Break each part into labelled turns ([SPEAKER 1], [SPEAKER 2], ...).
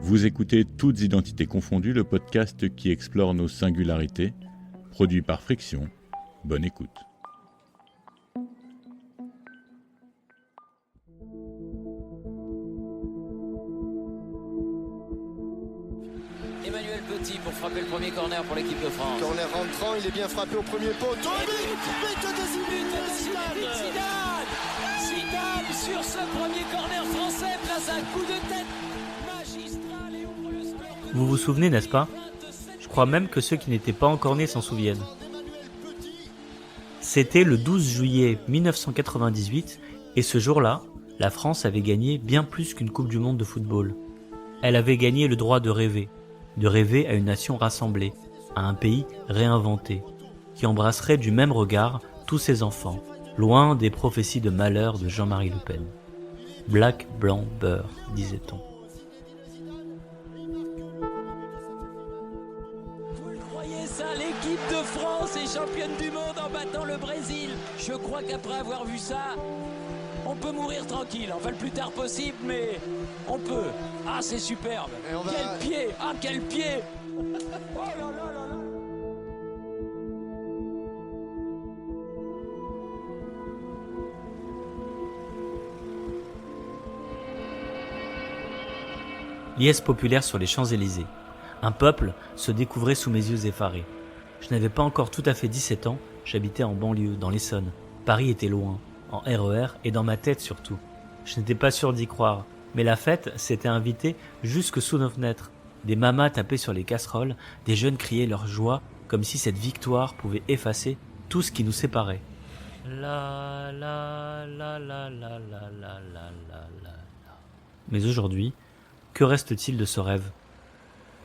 [SPEAKER 1] Vous écoutez Toutes identités confondues, le podcast qui explore nos singularités, produit par Friction. Bonne écoute.
[SPEAKER 2] Emmanuel Petit pour frapper le premier corner pour l'équipe de France.
[SPEAKER 3] Corner rentrant, il est bien frappé au premier poteau.
[SPEAKER 2] Zidane sur ce premier corner français place un coup de tête magistral et ouvre le score.
[SPEAKER 4] Vous vous souvenez, n'est-ce pas ? Je crois même que ceux qui n'étaient pas encore nés s'en souviennent. C'était le 12 juillet 1998 et ce jour-là, la France avait gagné bien plus qu'une Coupe du Monde de football. Elle avait gagné le droit de rêver à une nation rassemblée, à un pays réinventé, qui embrasserait du même regard tous ses enfants, loin des prophéties de malheur de Jean-Marie Le Pen. Black, blanc, beurre, disait-on.
[SPEAKER 2] Vous le croyez ça, l'équipe de France est championne du monde en battant le Brésil. Je crois qu'après avoir vu ça, on peut mourir tranquille, enfin le plus tard possible, mais on peut. Ah, c'est superbe. Quel pied. Ah, quel pied. Oh là là là là.
[SPEAKER 4] Liesse populaire sur les Champs-Élysées. Un peuple se découvrait sous mes yeux effarés. Je n'avais pas encore tout à fait 17 ans, j'habitais en banlieue, dans l'Essonne. Paris était loin, en RER et dans ma tête surtout. Je n'étais pas sûr d'y croire, mais la fête s'était invitée jusque sous nos fenêtres. Des mamas tapaient sur les casseroles, des jeunes criaient leur joie, comme si cette victoire pouvait effacer tout ce qui nous séparait. La la la la la la la la la la. Mais aujourd'hui, que reste-t-il de ce rêve ?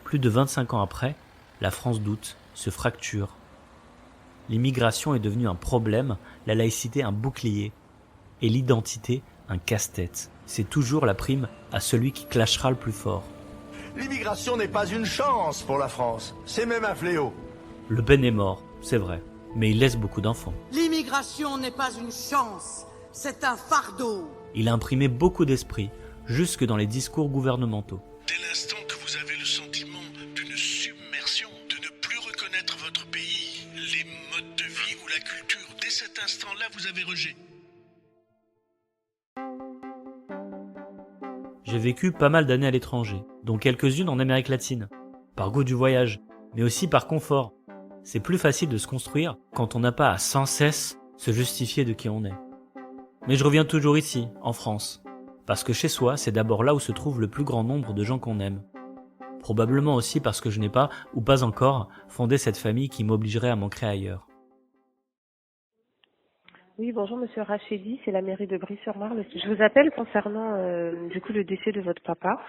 [SPEAKER 4] Plus de 25 ans après, la France doute, se fracture. L'immigration est devenue un problème, la laïcité un bouclier, et l'identité un casse-tête. C'est toujours la prime à celui qui clashera le plus fort.
[SPEAKER 5] L'immigration n'est pas une chance pour la France, c'est même un fléau.
[SPEAKER 4] Le Pen est mort, c'est vrai, mais il laisse beaucoup d'enfants.
[SPEAKER 6] L'immigration n'est pas une chance, c'est un fardeau.
[SPEAKER 4] Il a imprimé beaucoup d'esprit, jusque dans les discours gouvernementaux.
[SPEAKER 7] Dès l'instant que vous avez le sentiment d'une submersion, de ne plus reconnaître votre pays, les modes de vie ou la culture, dès cet instant-là, vous avez rejet.
[SPEAKER 4] J'ai vécu pas mal d'années à l'étranger, dont quelques-unes en Amérique latine, par goût du voyage, mais aussi par confort. C'est plus facile de se construire quand on n'a pas à sans cesse se justifier de qui on est. Mais je reviens toujours ici, en France, parce que chez soi, c'est d'abord là où se trouve le plus grand nombre de gens qu'on aime. Probablement aussi parce que je n'ai pas, ou pas encore, fondé cette famille qui m'obligerait à m'ancrer ailleurs.
[SPEAKER 8] Oui, bonjour Monsieur Rachedi, c'est la mairie de Brie-sur-Marne. Je vous appelle concernant le décès de votre papa.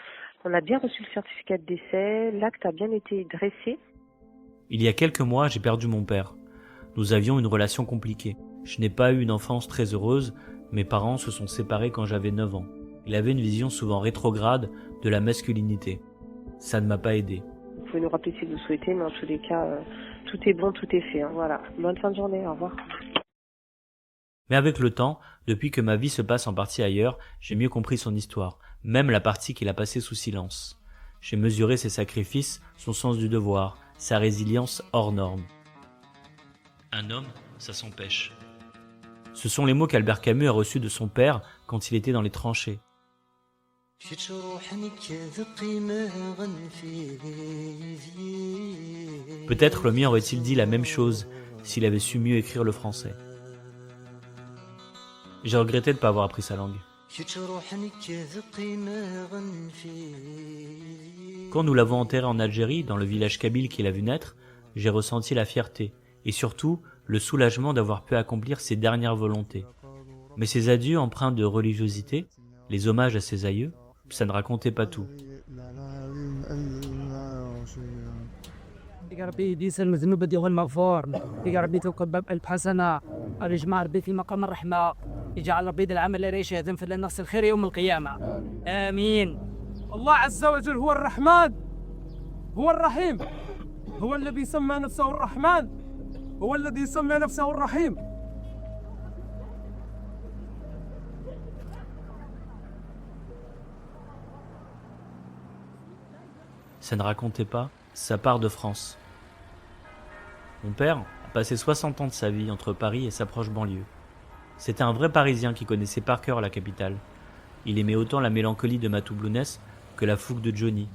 [SPEAKER 8] On a bien reçu le certificat de décès, l'acte a bien été dressé.
[SPEAKER 4] Il y a quelques mois, j'ai perdu mon père. Nous avions une relation compliquée. Je n'ai pas eu une enfance très heureuse, mes parents se sont séparés quand j'avais 9 ans. Il avait une vision souvent rétrograde de la masculinité. Ça ne m'a pas aidé.
[SPEAKER 8] Vous pouvez nous rappeler si vous souhaitez, mais en tous les cas, tout est bon, tout est fait. Hein. Voilà, bonne fin de journée, au revoir.
[SPEAKER 4] Mais avec le temps, depuis que ma vie se passe en partie ailleurs, j'ai mieux compris son histoire, même la partie qu'il a passée sous silence. J'ai mesuré ses sacrifices, son sens du devoir, sa résilience hors norme. Un homme, ça s'empêche. Ce sont les mots qu'Albert Camus a reçus de son père quand il était dans les tranchées. Peut-être le mien aurait-il dit la même chose s'il avait su mieux écrire le français. J'ai regretté de ne pas avoir appris sa langue. Quand nous l'avons enterré en Algérie, dans le village kabyle qu'il a vu naître, j'ai ressenti la fierté et surtout le soulagement d'avoir pu accomplir ses dernières volontés. Mais ses adieux empreints de religiosité, les hommages à ses aïeux, ça ne racontait pas tout.
[SPEAKER 9] يا ربي يديس المذنوب ديال المغفور يا ربي توقف باب الحسنة الإجماع ربي في مقام الرحمة يجعل ربي ذا العمل ليش يهدم للنص الخير يوم القيامة آمين.
[SPEAKER 10] الله عز وجل هو الرحمن هو الرحيم هو الذي سمى نفسه الرحمن هو الذي سمى نفسه الرحيم.
[SPEAKER 4] ça ne racontait pas sa part de France. Mon père a passé 60 ans de sa vie entre Paris et sa proche banlieue. C'était un vrai Parisien qui connaissait par cœur la capitale. Il aimait autant la mélancolie de Matoublonès que la fougue de Johnny,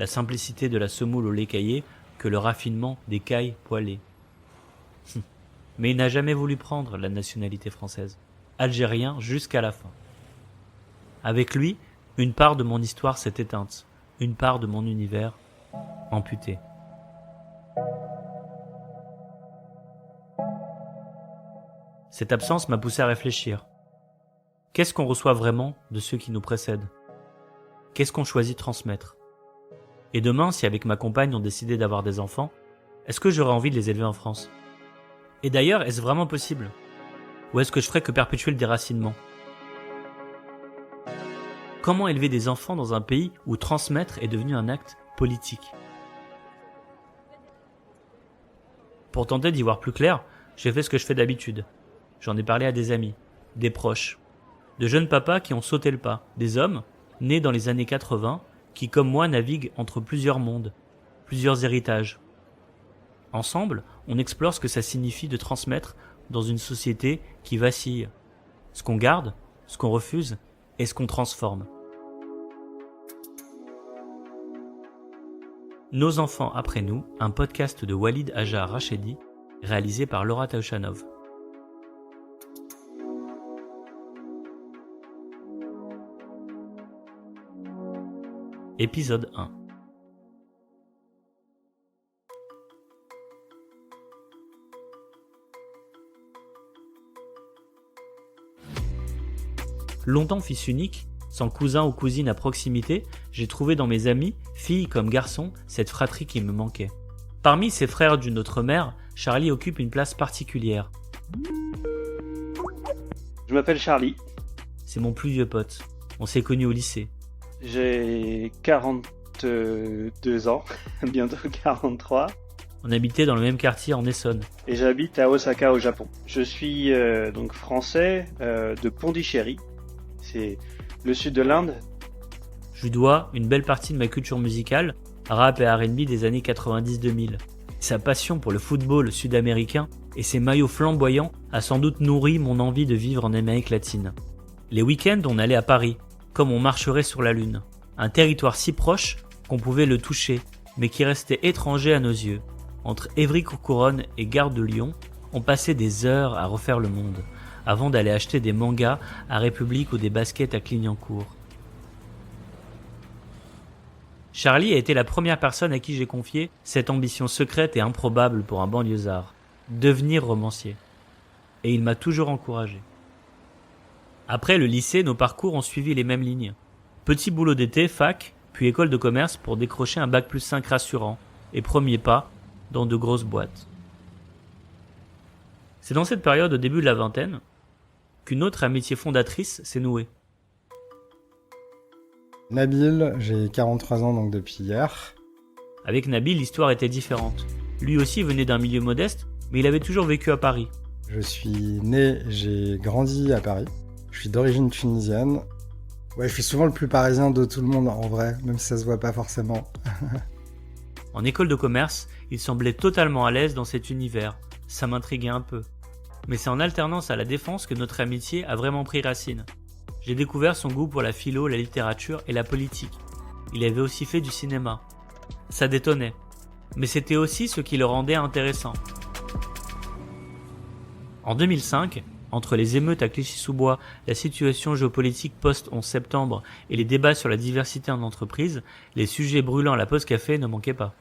[SPEAKER 4] la simplicité de la semoule au lait caillé que le raffinement des cailles poêlées. Mais il n'a jamais voulu prendre la nationalité française, algérien jusqu'à la fin. Avec lui, une part de mon histoire s'est éteinte, une part de mon univers amputée. Cette absence m'a poussé à réfléchir. Qu'est-ce qu'on reçoit vraiment de ceux qui nous précèdent? Qu'est-ce qu'on choisit de transmettre? Et demain, si avec ma compagne on décidait d'avoir des enfants, est-ce que j'aurais envie de les élever en France? Et d'ailleurs, est-ce vraiment possible? Ou est-ce que je ferais que perpétuer le déracinement? Comment élever des enfants dans un pays où transmettre est devenu un acte politique? Pour tenter d'y voir plus clair, j'ai fait ce que je fais d'habitude. J'en ai parlé à des amis, des proches, de jeunes papas qui ont sauté le pas, des hommes, nés dans les années 80, qui comme moi naviguent entre plusieurs mondes, plusieurs héritages. Ensemble, on explore ce que ça signifie de transmettre dans une société qui vacille, ce qu'on garde, ce qu'on refuse et ce qu'on transforme. Nos enfants après nous, un podcast de Walid Hajar Rachedi, réalisé par Laura Taouchanov. Épisode 1. Longtemps fils unique, sans cousin ou cousine à proximité, j'ai trouvé dans mes amis, filles comme garçons, cette fratrie qui me manquait. Parmi ses frères d'une autre mère, Charlie occupe une place particulière.
[SPEAKER 11] Je m'appelle Charlie.
[SPEAKER 4] C'est mon plus vieux pote. On s'est connus au lycée.
[SPEAKER 11] J'ai 42 ans, bientôt 43.
[SPEAKER 4] On habitait dans le même quartier en Essonne.
[SPEAKER 11] Et j'habite à Osaka au Japon. Je suis donc français de Pondichéry. C'est le sud de l'Inde.
[SPEAKER 4] Je lui dois une belle partie de ma culture musicale, rap et R&B des années 90-2000. Sa passion pour le football sud-américain et ses maillots flamboyants a sans doute nourri mon envie de vivre en Amérique latine. Les week-ends, on allait à Paris, comme on marcherait sur la Lune. Un territoire si proche qu'on pouvait le toucher, mais qui restait étranger à nos yeux. Entre Évry-Courcouronnes et Gare de Lyon, on passait des heures à refaire le monde, avant d'aller acheter des mangas à République ou des baskets à Clignancourt. Charlie a été la première personne à qui j'ai confié cette ambition secrète et improbable pour un banlieusard, devenir romancier. Et il m'a toujours encouragé. Après le lycée, nos parcours ont suivi les mêmes lignes. Petit boulot d'été, fac, puis école de commerce pour décrocher un bac+5 rassurant et premier pas dans de grosses boîtes. C'est dans cette période, au début de la vingtaine, qu'une autre amitié fondatrice s'est nouée.
[SPEAKER 12] Nabil, j'ai 43 ans donc depuis hier.
[SPEAKER 4] Avec Nabil, l'histoire était différente. Lui aussi venait d'un milieu modeste, mais il avait toujours vécu à Paris.
[SPEAKER 12] Je suis né, j'ai grandi à Paris. Je suis d'origine tunisienne. Ouais, je suis souvent le plus parisien de tout le monde en vrai, même si ça se voit pas forcément.
[SPEAKER 4] En école de commerce, il semblait totalement à l'aise dans cet univers. Ça m'intriguait un peu. Mais c'est en alternance à la Défense que notre amitié a vraiment pris racine. J'ai découvert son goût pour la philo, la littérature et la politique. Il avait aussi fait du cinéma. Ça détonnait. Mais c'était aussi ce qui le rendait intéressant. En 2005, entre les émeutes à Clichy-sous-Bois, la situation géopolitique post-11 septembre et les débats sur la diversité en entreprise, les sujets brûlants à la pause café ne manquaient pas.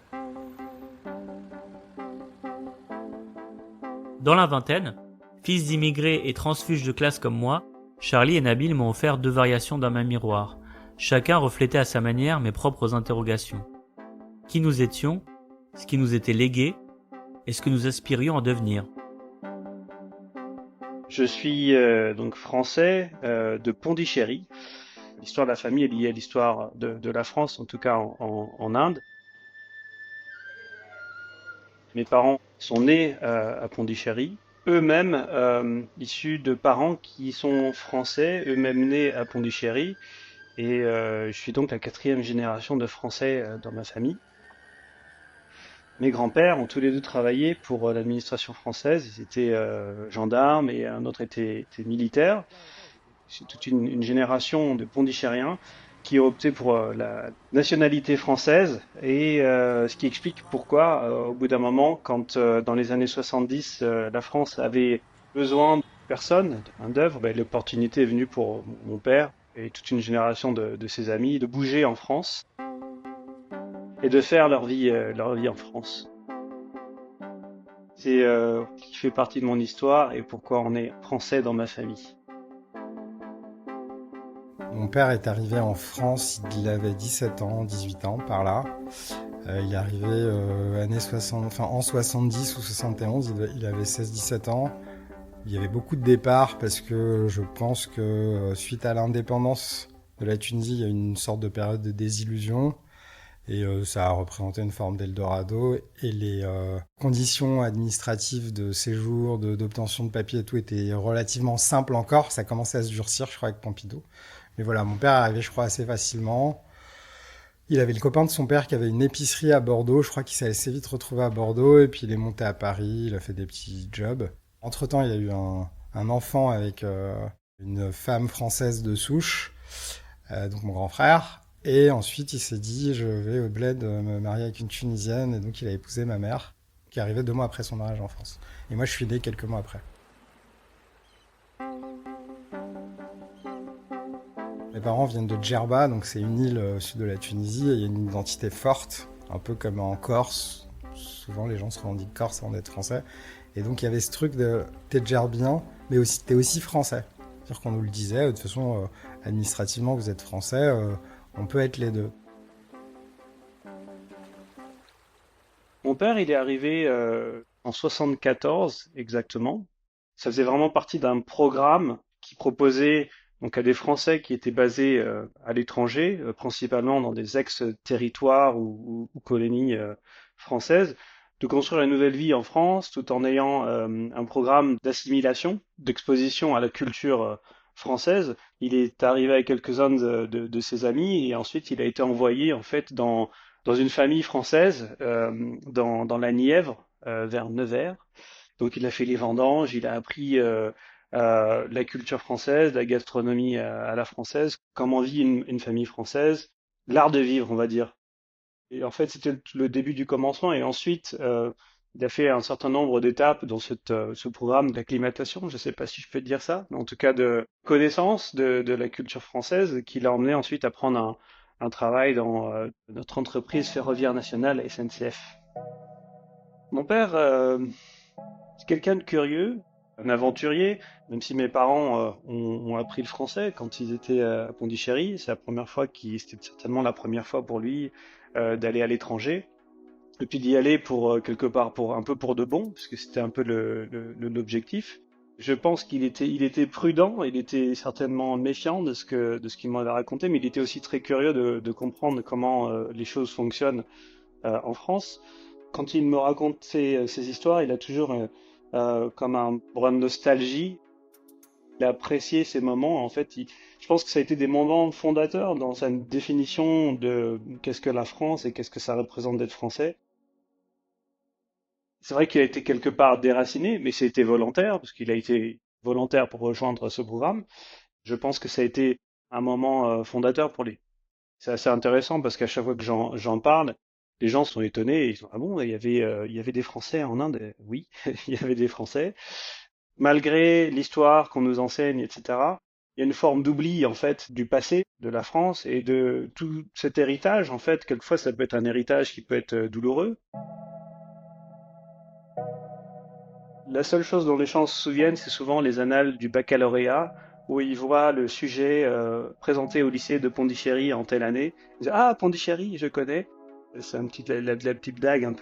[SPEAKER 4] Dans la vingtaine, fils d'immigrés et transfuges de classe comme moi, Charlie et Nabil m'ont offert 2 variations d'un même miroir. Chacun reflétait à sa manière mes propres interrogations. Qui nous étions, ce qui nous était légué, et ce que nous aspirions à devenir.
[SPEAKER 11] Je suis donc français de Pondichéry. L'histoire de la famille est liée à l'histoire de la France, en tout cas en Inde. Mes parents sont nés à Pondichéry, eux-mêmes issus de parents qui sont français, eux-mêmes nés à Pondichéry, Et je suis donc la 4e génération de Français dans ma famille. Mes grands-pères ont tous les deux travaillé pour l'administration française. Ils étaient gendarmes et un autre était militaire. C'est toute une génération de Pondichériens qui ont opté pour la nationalité française et ce qui explique pourquoi, au bout d'un moment, quand dans les années 70, la France avait besoin de personnes, de main-d'œuvre, l'opportunité est venue pour mon père et toute une génération de ses amis de bouger en France et de faire leur vie en France. C'est qui fait partie de mon histoire et pourquoi on est français dans ma famille.
[SPEAKER 12] Mon père est arrivé en France, il avait 17 ans, 18 ans, par là. Il est arrivé en 70 ou 71, il avait 16-17 ans. Il y avait beaucoup de départs parce que je pense que suite à l'indépendance de la Tunisie, il y a eu une sorte de période de désillusion. Et ça a représenté une forme d'Eldorado. Et les conditions administratives de séjour, d'obtention de papiers et tout étaient relativement simples encore. Ça commençait à se durcir, je crois, avec Pompidou. Mais voilà, mon père est arrivé, je crois, assez facilement. Il avait le copain de son père qui avait une épicerie à Bordeaux. Je crois qu'il s'est assez vite retrouvé à Bordeaux. Et puis il est monté à Paris, il a fait des petits jobs. Entre-temps, il a eu un enfant avec une femme française de souche, donc mon grand frère. Et ensuite, il s'est dit, je vais au bled me marier avec une Tunisienne. Et donc, il a épousé ma mère, qui est arrivée 2 mois après son mariage en France. Et moi, je suis né quelques mois après. Mes parents viennent de Djerba, donc c'est une île au sud de la Tunisie. Et il y a une identité forte, un peu comme en Corse. Souvent, les gens se revendiquent corse avant d'être français. Et donc, il y avait ce truc de t'es djerbien, mais aussi, t'es aussi français. C'est-à-dire qu'on nous le disait, de toute façon, administrativement, vous êtes français. On peut être les deux.
[SPEAKER 11] Mon père, il est arrivé en 74 exactement. Ça faisait vraiment partie d'un programme qui proposait donc à des Français qui étaient basés à l'étranger, principalement dans des ex-territoires ou colonies françaises, de construire une nouvelle vie en France tout en ayant un programme d'assimilation, d'exposition à la culture française. Il est arrivé avec quelques-uns de ses amis et ensuite il a été envoyé en fait dans une famille française dans la Nièvre vers Nevers. Donc il a fait les vendanges, il a appris la culture française, la gastronomie à la française, comment vit une famille française, l'art de vivre on va dire. Et en fait c'était le début du commencement et ensuite il a fait un certain nombre d'étapes dans ce programme d'acclimatation, je ne sais pas si je peux dire ça, mais en tout cas de connaissance de la culture française qui l'a emmené ensuite à prendre un travail dans notre entreprise ferroviaire nationale SNCF. Mon père, c'est quelqu'un de curieux, un aventurier, même si mes parents ont appris le français quand ils étaient à Pondichéry, c'était certainement la première fois pour lui d'aller à l'étranger. Et puis d'y aller pour quelque part un peu pour de bon, parce que c'était un peu l'objectif. Je pense qu'il était prudent, il était certainement méfiant de ce qu'il m'avait raconté, mais il était aussi très curieux de comprendre comment les choses fonctionnent en France. Quand il me raconte ces histoires, il a toujours comme un brin de nostalgie. Il a apprécié ces moments. En fait, je pense que ça a été des moments fondateurs dans sa définition de qu'est-ce que la France et qu'est-ce que ça représente d'être français. C'est vrai qu'il a été quelque part déraciné, mais c'était volontaire, parce qu'il a été volontaire pour rejoindre ce programme. Je pense que ça a été un moment fondateur pour lui. C'est assez intéressant parce qu'à chaque fois que j'en parle, les gens sont étonnés et ils sont ah bon, il y avait des Français en Inde? Oui, il y avait des Français. Malgré l'histoire qu'on nous enseigne, etc., il y a une forme d'oubli en fait du passé de la France et de tout cet héritage. En fait, quelquefois, ça peut être un héritage qui peut être douloureux. La seule chose dont les gens se souviennent, c'est souvent les annales du baccalauréat, où ils voient le sujet présenté au lycée de Pondichéry en telle année. Ils disent ah, Pondichéry, je connais. C'est la petite blague un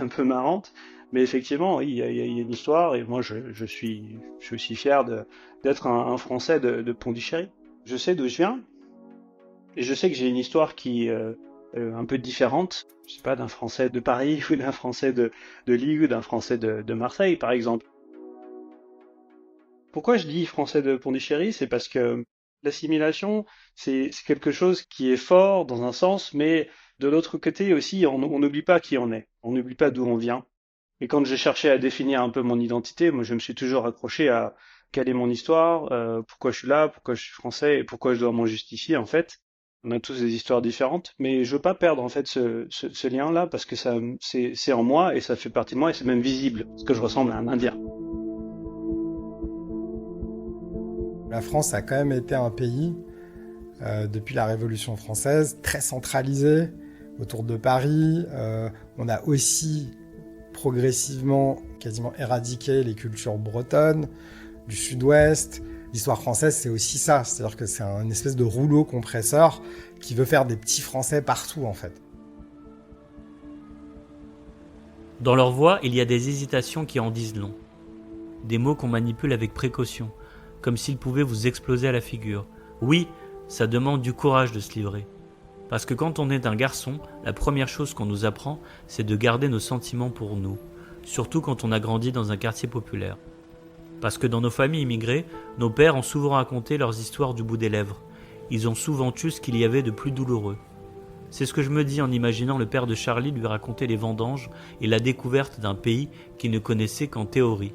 [SPEAKER 11] peu marrante. Mais effectivement, oui, il y a une histoire, et moi je suis aussi fier d'être un Français de Pondichéry. Je sais d'où je viens, et je sais que j'ai une histoire qui est un peu différente, je sais pas, d'un Français de Paris, ou d'un Français de Lille, ou d'un Français de Marseille, par exemple. Pourquoi je dis Français de Pondichéry? C'est parce que L'assimilation, c'est quelque chose qui est fort dans un sens, mais de l'autre côté aussi, on n'oublie pas qui on est, on n'oublie pas d'où on vient. Et quand j'ai cherché à définir un peu mon identité, moi je me suis toujours accroché à quelle est mon histoire, pourquoi je suis là, pourquoi je suis français et pourquoi je dois m'en justifier en fait. On a tous des histoires différentes, mais je veux pas perdre en fait ce lien-là parce que c'est en moi et ça fait partie de moi et c'est même visible, parce que je ressemble à un Indien.
[SPEAKER 12] La France a quand même été un pays, depuis la Révolution française, très centralisé autour de Paris. On a aussi progressivement quasiment éradiqué les cultures bretonnes, du sud-ouest. L'histoire française, c'est aussi ça. C'est-à-dire que c'est une espèce de rouleau compresseur qui veut faire des petits Français partout, en fait.
[SPEAKER 4] Dans leur voix, il y a des hésitations qui en disent long. Des mots qu'on manipule avec précaution, comme s'ils pouvaient vous exploser à la figure. Oui, ça demande du courage de se livrer. Parce que quand on est un garçon, la première chose qu'on nous apprend, c'est de garder nos sentiments pour nous, surtout quand on a grandi dans un quartier populaire. Parce que dans nos familles immigrées, nos pères ont souvent raconté leurs histoires du bout des lèvres. Ils ont souvent eu ce qu'il y avait de plus douloureux. C'est ce que je me dis en imaginant le père de Charlie lui raconter les vendanges et la découverte d'un pays qu'il ne connaissait qu'en théorie.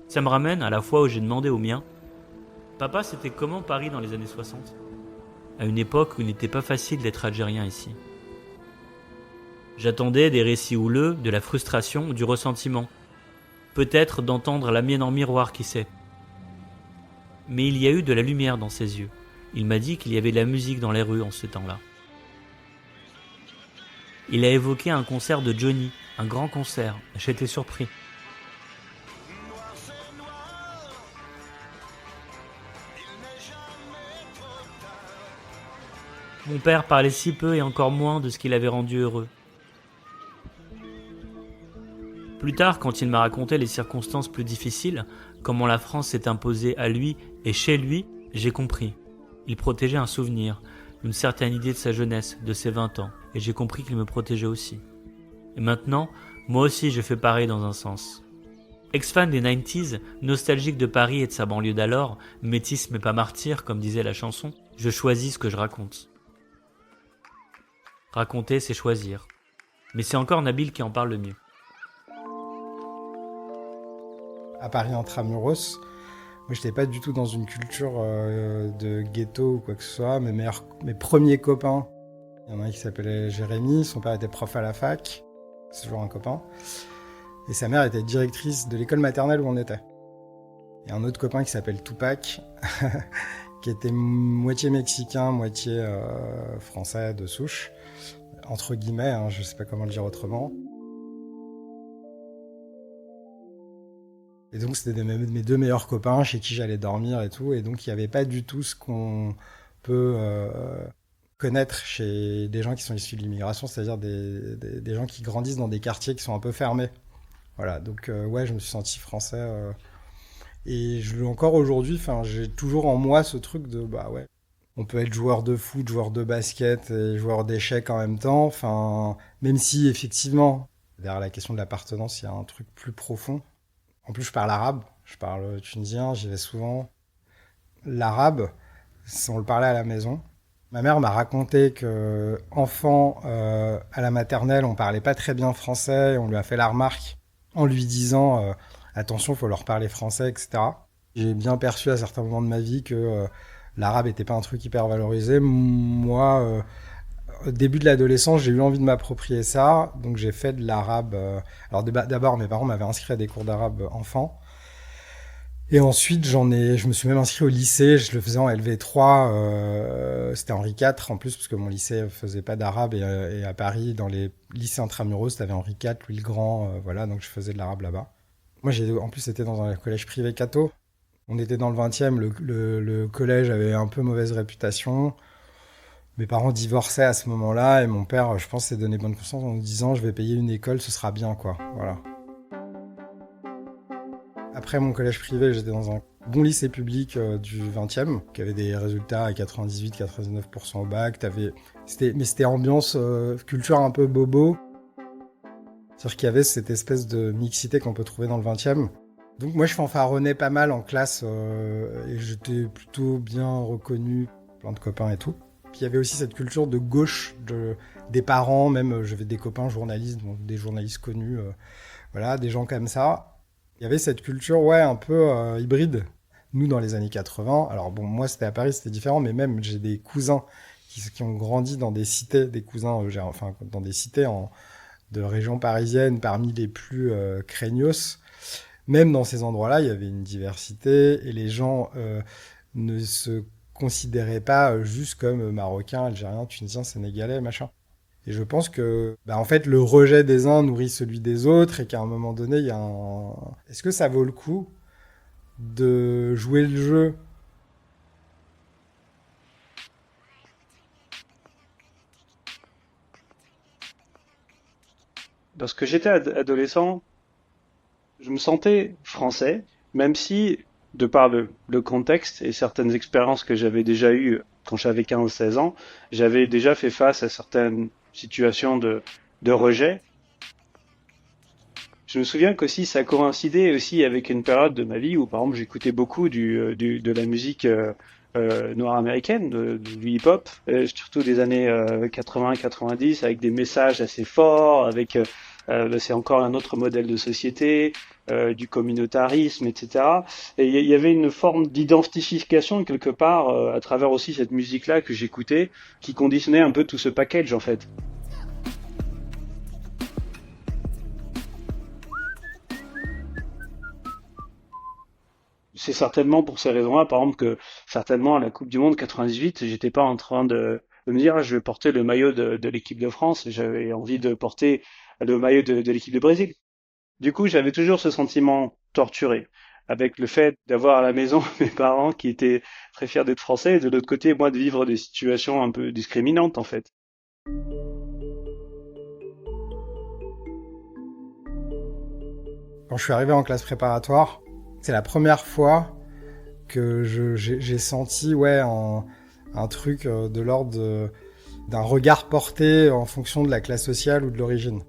[SPEAKER 4] Ça me ramène à la fois où j'ai demandé au mien « Papa, c'était comment Paris dans les années 60 ?» À une époque où il n'était pas facile d'être algérien ici. J'attendais des récits houleux, de la frustration, du ressentiment. Peut-être d'entendre la mienne en miroir, qui sait. Mais il y a eu de la lumière dans ses yeux. Il m'a dit qu'il y avait de la musique dans les rues en ce temps-là. Il a évoqué un concert de Johnny, un grand concert. J'étais surpris. Mon père parlait si peu et encore moins de ce qui l'avait rendu heureux. Plus tard, quand il m'a raconté les circonstances plus difficiles, comment la France s'est imposée à lui et chez lui, j'ai compris. Il protégeait un souvenir, une certaine idée de sa jeunesse, de ses 20 ans, et j'ai compris qu'il me protégeait aussi. Et maintenant, moi aussi je fais pareil dans un sens. Ex-fan des 90s, nostalgique de Paris et de sa banlieue d'alors, métis mais pas martyr, comme disait la chanson, je choisis ce que je raconte. Raconter, c'est choisir. Mais c'est encore Nabil qui en parle le mieux.
[SPEAKER 12] À Paris intramuros, moi j'étais pas du tout dans une culture de ghetto ou quoi que ce soit. Mes premiers copains, il y en a un qui s'appelait Jérémy, son père était prof à la fac, c'est toujours un copain. Et sa mère était directrice de l'école maternelle où on était. Et un autre copain qui s'appelle Tupac, qui était moitié mexicain, moitié français de souche, entre guillemets, hein, je sais pas comment le dire autrement. Et donc c'était mes deux meilleurs copains chez qui j'allais dormir et tout, et donc il n'y avait pas du tout ce qu'on peut connaître chez des gens qui sont issus de l'immigration, c'est-à-dire des gens qui grandissent dans des quartiers qui sont un peu fermés. Voilà, donc ouais, je me suis senti français. Et encore aujourd'hui, j'ai toujours en moi ce truc de, bah ouais, on peut être joueur de foot, joueur de basket et joueur d'échecs en même temps. Même si effectivement, derrière la question de l'appartenance, il y a un truc plus profond. En plus, je parle arabe, je parle tunisien, j'y vais souvent. L'arabe, on le parlait à la maison. Ma mère m'a raconté que enfant, à la maternelle, on parlait pas très bien français, et on lui a fait la remarque en lui disant attention, il faut leur parler français, etc. J'ai bien perçu à certains moments de ma vie que l'arabe n'était pas un truc hyper valorisé. Moi, au début de l'adolescence, j'ai eu envie de m'approprier ça, donc j'ai fait de l'arabe. Alors d'abord, mes parents m'avaient inscrit à des cours d'arabe enfant. Et ensuite, je me suis même inscrit au lycée, je le faisais en LV3, c'était Henri IV en plus, parce que mon lycée faisait pas d'arabe, et à Paris, dans les lycées intramuros, t'avais Henri IV, Louis le Grand, voilà, donc je faisais de l'arabe là-bas. Moi, en plus, c'était dans un collège privé catho. On était dans le 20e, le collège avait un peu mauvaise réputation. Mes parents divorçaient à ce moment-là, et mon père, je pense, s'est donné bonne conscience en nous disant « je vais payer une école, ce sera bien, quoi ». Voilà. Après mon collège privé, j'étais dans un bon lycée public du 20e, qui avait des résultats à 98-99% au bac. Mais c'était ambiance culture un peu bobo. C'est-à-dire qu'il y avait cette espèce de mixité qu'on peut trouver dans le 20e. Donc moi je fanfaronnais pas mal en classe et j'étais plutôt bien reconnu, plein de copains et tout. Puis il y avait aussi cette culture de gauche des parents, même j'avais des copains journalistes, donc des journalistes connus, voilà, des gens comme ça. Il y avait cette culture un peu hybride. Nous dans les années 80, alors bon moi c'était à Paris, c'était différent, mais même j'ai des cousins qui ont grandi dans des cités, des cousins dans des cités de régions parisiennes parmi les plus craignos. Même dans ces endroits-là, il y avait une diversité et les gens ne se considéraient pas juste comme Marocains, Algériens, Tunisiens, Sénégalais, machin. Et je pense que, en fait, le rejet des uns nourrit celui des autres et qu'à un moment donné, il y a un... Est-ce que ça vaut le coup de jouer le jeu ?
[SPEAKER 11] Lorsque j'étais adolescent, je me sentais français, même si, de par le contexte et certaines expériences que j'avais déjà eues quand j'avais 15-16 ans, j'avais déjà fait face à certaines situations de rejet. Je me souviens qu'aussi ça coïncidait aussi avec une période de ma vie où, par exemple, j'écoutais beaucoup de la musique noire américaine, du hip-hop, surtout des années 80-90, avec des messages assez forts, avec c'est encore un autre modèle de société, du communautarisme, etc. Et il y avait une forme d'identification quelque part à travers aussi cette musique-là que j'écoutais, qui conditionnait un peu tout ce package en fait. C'est certainement pour ces raisons-là, par exemple, que certainement à la Coupe du Monde 98, j'étais pas en train de me dire je vais porter le maillot de l'équipe de France, j'avais envie de porter le maillot de l'équipe de Brésil. Du coup, j'avais toujours ce sentiment torturé, avec le fait d'avoir à la maison mes parents qui étaient très fiers d'être français, et de l'autre côté, moi, de vivre des situations un peu discriminantes, en fait.
[SPEAKER 12] Quand je suis arrivé en classe préparatoire, c'est la première fois que j'ai senti un truc de l'ordre d'un regard porté en fonction de la classe sociale ou de l'origine.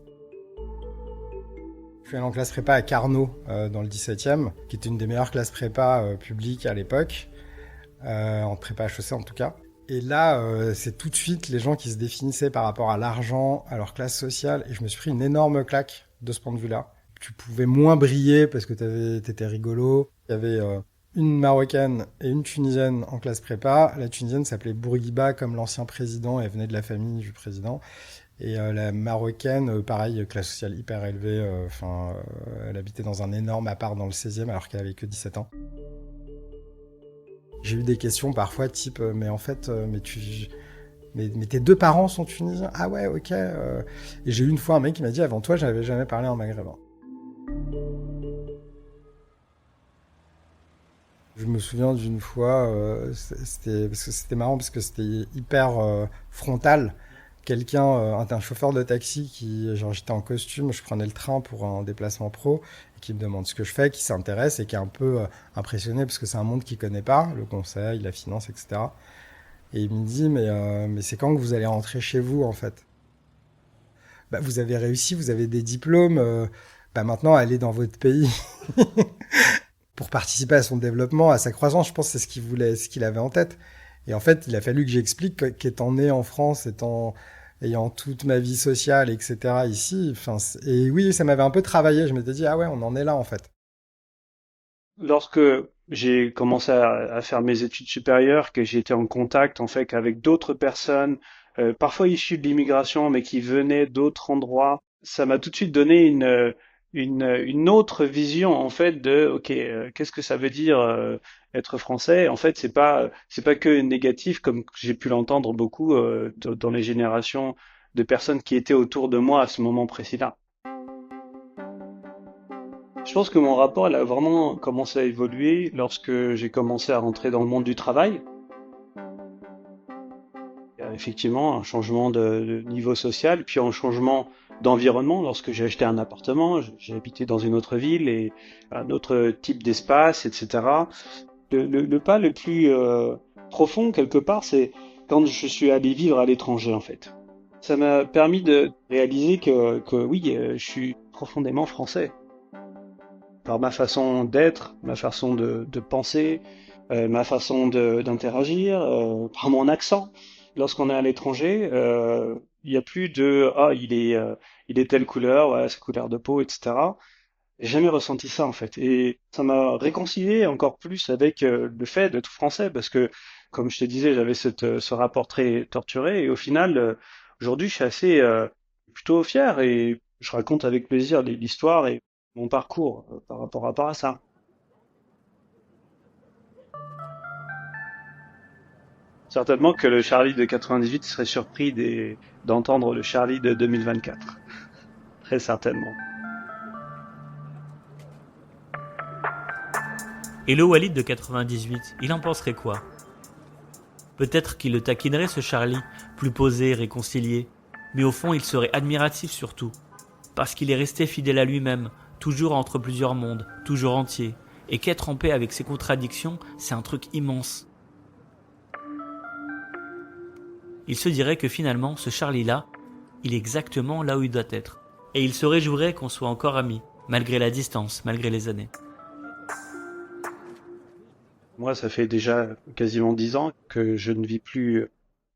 [SPEAKER 12] Je suis allé en classe prépa à Carnot, dans le 17e, qui était une des meilleures classes prépa publiques à l'époque, en prépa HEC en tout cas. Et là, c'est tout de suite les gens qui se définissaient par rapport à l'argent, à leur classe sociale, et je me suis pris une énorme claque de ce point de vue-là. Tu pouvais moins briller parce que t'étais rigolo. Il y avait une Marocaine et une Tunisienne en classe prépa. La Tunisienne s'appelait Bourguiba comme l'ancien président, elle venait de la famille du président. Et la Marocaine, pareil, classe sociale hyper élevée, elle habitait dans un énorme appart dans le 16e alors qu'elle avait que 17 ans. J'ai eu des questions parfois type, mais en fait, mais tes deux parents sont tunisiens ? Ah ouais, ok. Et j'ai eu une fois un mec qui m'a dit, avant toi, j'avais jamais parlé en maghrébin. Je me souviens d'une fois, c'était marrant parce que c'était hyper frontal. Quelqu'un, un chauffeur de taxi j'étais en costume, je prenais le train pour un déplacement pro, et qui me demande ce que je fais, qui s'intéresse et qui est un peu impressionné parce que c'est un monde qu'il connaît pas, le conseil, la finance, etc. Et il me dit, mais c'est quand que vous allez rentrer chez vous, en fait ? Vous avez réussi, vous avez des diplômes, maintenant allez dans votre pays. Pour participer à son développement, à sa croissance, je pense que c'est ce qu'il avait en tête. Et en fait, il a fallu que j'explique qu'étant né en France, ayant toute ma vie sociale, etc. ici, et oui, ça m'avait un peu travaillé. Je m'étais dit, ah ouais, on en est là, en fait.
[SPEAKER 11] Lorsque j'ai commencé à faire mes études supérieures, que j'ai été en contact, en fait, avec d'autres personnes, parfois issues de l'immigration, mais qui venaient d'autres endroits, ça m'a tout de suite donné une autre vision en fait qu'est-ce que ça veut dire être français. En fait, c'est pas que négatif comme j'ai pu l'entendre beaucoup dans les générations de personnes qui étaient autour de moi à ce moment précis-là. Je pense que mon rapport a vraiment commencé à évoluer lorsque j'ai commencé à rentrer dans le monde du travail. Il y a effectivement un changement de niveau social, puis un changement d'environnement. Lorsque j'ai acheté un appartement, j'ai habité dans une autre ville et un autre type d'espace, etc. Le pas le plus profond quelque part, c'est quand je suis allé vivre à l'étranger en fait. Ça m'a permis de réaliser que oui, je suis profondément français. par ma façon d'être, ma façon de penser, ma façon d'interagir, par mon accent. Lorsqu'on est à l'étranger, il n'y a plus de ah il est telle couleur, ouais, sa couleur de peau, etc. J'ai jamais ressenti ça en fait, et ça m'a réconcilié encore plus avec le fait d'être français, parce que comme je te disais, j'avais ce rapport très torturé, et au final, aujourd'hui, je suis assez plutôt fier, et je raconte avec plaisir l'histoire et mon parcours par rapport à ça. Certainement que le Charlie de 98 serait surpris d'entendre le Charlie de 2024. Très certainement.
[SPEAKER 4] Et le Walid de 98, il en penserait quoi? Peut-être qu'il le taquinerait ce Charlie, plus posé, réconcilié, mais au fond il serait admiratif surtout, parce qu'il est resté fidèle à lui-même, toujours entre plusieurs mondes, toujours entier, et qu'être en paix avec ses contradictions, c'est un truc immense. Il se dirait que finalement, ce Charlie-là, il est exactement là où il doit être, et il se réjouirait qu'on soit encore amis, malgré la distance, malgré les années.
[SPEAKER 11] Moi, ça fait déjà quasiment 10 ans que je ne vis plus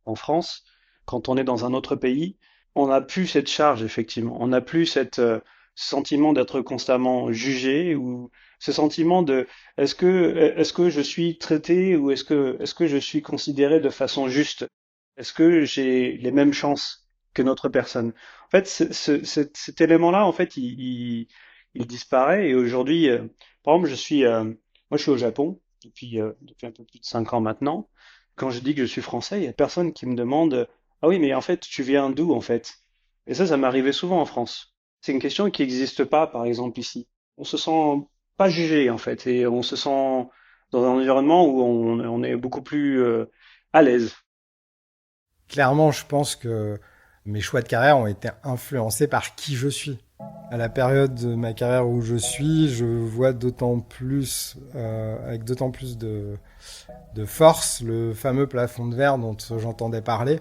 [SPEAKER 11] en France. Quand on est dans un autre pays, on n'a plus cette charge, effectivement. On n'a plus ce sentiment d'être constamment jugé, ou ce sentiment de est-ce que je suis traité, ou est-ce que je suis considéré de façon juste? Est-ce que j'ai les mêmes chances que notre personne? En fait, cet élément-là, en fait, il disparaît. Et aujourd'hui, par exemple, moi, je suis au Japon depuis un peu plus de 5 ans maintenant. Quand je dis que je suis français, il y a personne qui me demande ah oui, mais en fait, tu viens d'où en fait? Et ça m'arrivait souvent en France. C'est une question qui n'existe pas, par exemple, ici. On se sent pas jugé en fait, et on se sent dans un environnement où on est beaucoup plus à l'aise.
[SPEAKER 12] Clairement, je pense que mes choix de carrière ont été influencés par qui je suis. À la période de ma carrière où je suis, je vois d'autant plus, avec d'autant plus de force, le fameux plafond de verre dont j'entendais parler.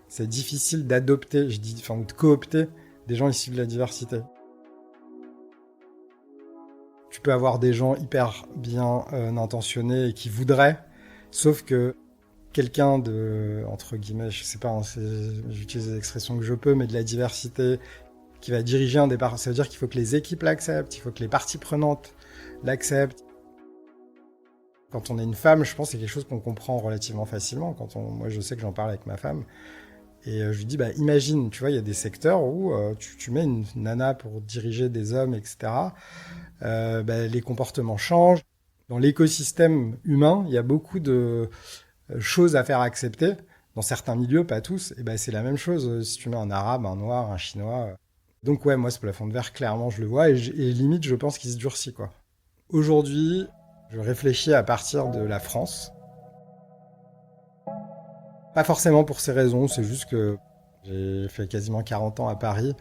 [SPEAKER 12] C'est difficile d'adopter, ou de coopter des gens issus de la diversité. Tu peux avoir des gens hyper bien intentionnés et qui voudraient, sauf que quelqu'un de, entre guillemets, je sais pas, j'utilise les expressions que je peux, mais de la diversité, qui va diriger un départ, ça veut dire qu'il faut que les équipes l'acceptent, il faut que les parties prenantes l'acceptent. Quand on est une femme, je pense que c'est quelque chose qu'on comprend relativement facilement. Moi, je sais que j'en parle avec ma femme, et je lui dis, imagine, tu vois, il y a des secteurs où tu mets une nana pour diriger des hommes, etc. Les comportements changent. Dans l'écosystème humain, il y a beaucoup de choses à faire accepter. Dans certains milieux, pas tous, et c'est la même chose si tu mets un arabe, un noir, un chinois. Donc ouais, moi, ce plafond de verre, clairement, je le vois, et limite, je pense qu'il se durcit, quoi. Aujourd'hui, je réfléchis à partir de la France. Pas forcément pour ces raisons, c'est juste que j'ai fait quasiment 40 ans à Paris.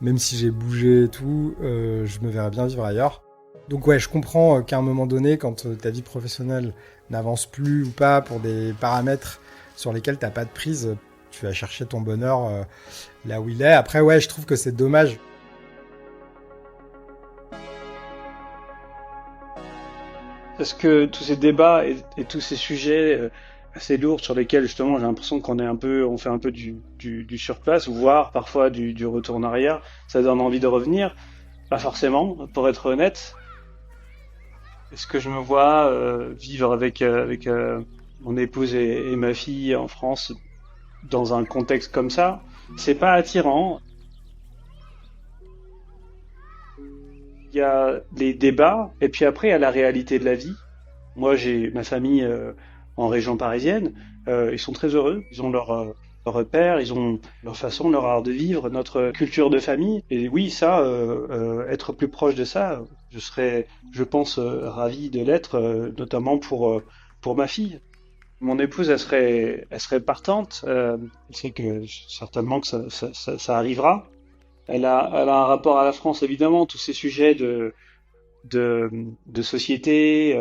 [SPEAKER 12] Même si j'ai bougé et tout, je me verrais bien vivre ailleurs. Donc ouais, je comprends qu'à un moment donné, quand ta vie professionnelle n'avance plus ou pas pour des paramètres sur lesquels t'as pas de prise, tu vas chercher ton bonheur là où il est. Après, ouais, je trouve que c'est dommage.
[SPEAKER 11] Parce que tous ces débats et tous ces sujets assez lourds sur lesquels justement j'ai l'impression on fait un peu du surplace, voire parfois du retour en arrière, ça donne envie de revenir. Pas forcément, pour être honnête. Est-ce que je me vois vivre avec mon épouse et ma fille en France dans un contexte comme ça? C'est pas attirant. Il y a les débats, et puis après il y a la réalité de la vie. Moi, j'ai ma famille en région parisienne. Ils sont très heureux. Ils ont leur repères, ils ont leur façon, leur art de vivre, notre culture de famille. Et oui, ça, être plus proche de ça, je serais, je pense, ravi de l'être, notamment pour ma fille. Mon épouse, elle serait partante. Elle sait que certainement que ça arrivera. Elle a un rapport à la France, évidemment, tous ces sujets de société,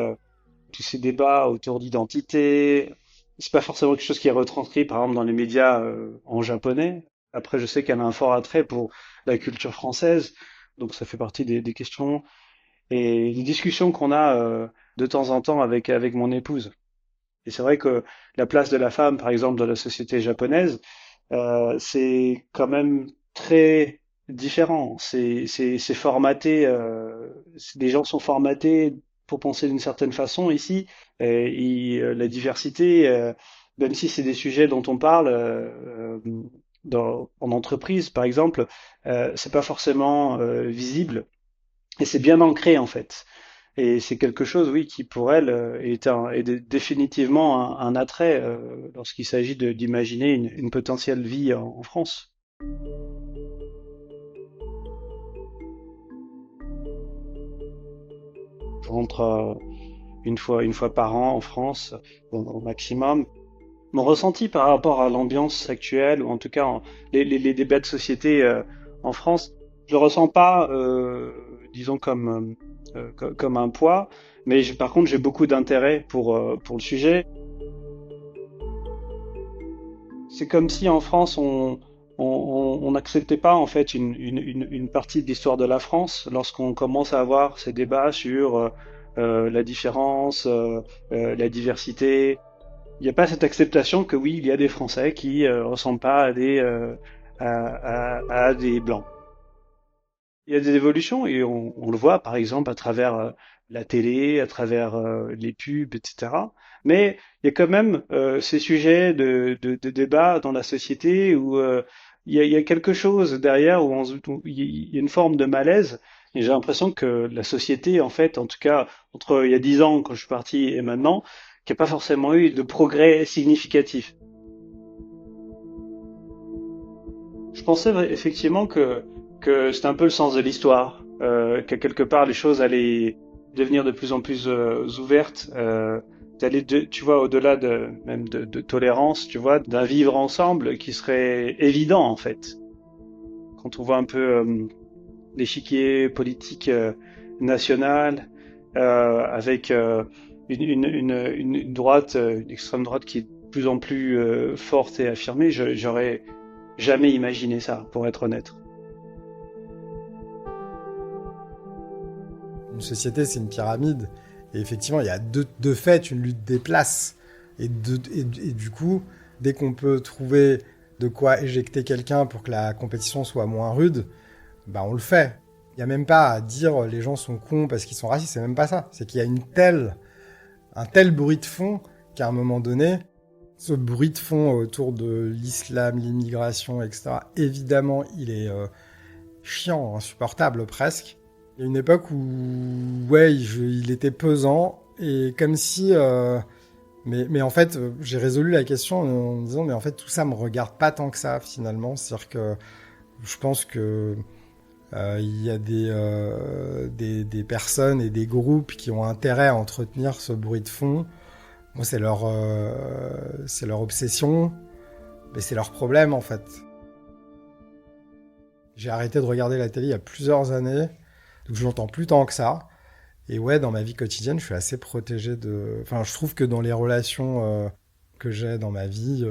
[SPEAKER 11] tous ces débats autour d'identité. C'est pas forcément quelque chose qui est retranscrit, par exemple, dans les médias en japonais. Après, je sais qu'elle a un fort attrait pour la culture française, donc ça fait partie des questions. et les discussions qu'on a de temps en temps avec mon épouse. Et c'est vrai que la place de la femme, par exemple, dans la société japonaise, c'est quand même très différent. C'est formaté, les gens sont formatés pour penser d'une certaine façon ici. La diversité, même si c'est des sujets dont on parle en entreprise, par exemple, c'est pas forcément visible et c'est bien ancré en fait. Et c'est quelque chose, oui, qui pour elle est définitivement un attrait lorsqu'il s'agit d'imaginer une potentielle vie en France. Je rentre une fois par an en France, au maximum. Mon ressenti par rapport à l'ambiance actuelle, ou en tout cas les débats de société en France, je le ressens pas, disons comme un poids, mais par contre j'ai beaucoup d'intérêt pour le sujet. C'est comme si en France on n'acceptait pas en fait une partie de l'histoire de la France lorsqu'on commence à avoir ces débats sur la différence, la diversité. Il n'y a pas cette acceptation que oui, il y a des Français qui ressemblent pas à des Blancs. Il y a des évolutions et on le voit par exemple à travers la télé, à travers les pubs, etc. Mais il y a quand même ces sujets de débat dans la société où il y a quelque chose derrière où il y a une forme de malaise. Et j'ai l'impression que la société, en fait, en tout cas entre il y a 10 ans quand je suis parti et maintenant, qu'il n'y a pas forcément eu de progrès significatif. Je pensais effectivement que c'était un peu le sens de l'histoire, que quelque part les choses allaient devenir de plus en plus ouvertes, d'aller, tu vois, au-delà même de tolérance, tu vois, d'un vivre ensemble qui serait évident en fait. Quand on voit un peu l'échiquier politique national, avec une droite, une extrême droite qui est de plus en plus forte et affirmée, j'aurais jamais imaginé ça, pour être honnête.
[SPEAKER 12] Une société, c'est une pyramide. Et effectivement, il y a de fait une lutte des places. Et du coup, dès qu'on peut trouver de quoi éjecter quelqu'un pour que la compétition soit moins rude, bah on le fait. Il n'y a même pas à dire les gens sont cons parce qu'ils sont racistes, c'est même pas ça. C'est qu'il y a un tel bruit de fond qu'à un moment donné, ce bruit de fond autour de l'islam, l'immigration, etc., évidemment, il est chiant, insupportable presque. Il y a une époque où, ouais, il était pesant, et comme si... mais en fait, j'ai résolu la question en me disant, mais en fait, tout ça me regarde pas tant que ça, finalement. C'est-à-dire que je pense que il y a des personnes et des groupes qui ont intérêt à entretenir ce bruit de fond. Moi, c'est leur obsession, mais c'est leur problème, en fait. J'ai arrêté de regarder la télé il y a plusieurs années, donc je l'entends plus tant que ça. Et ouais, dans ma vie quotidienne, je suis assez protégé de... Enfin, je trouve que dans les relations que j'ai dans ma vie,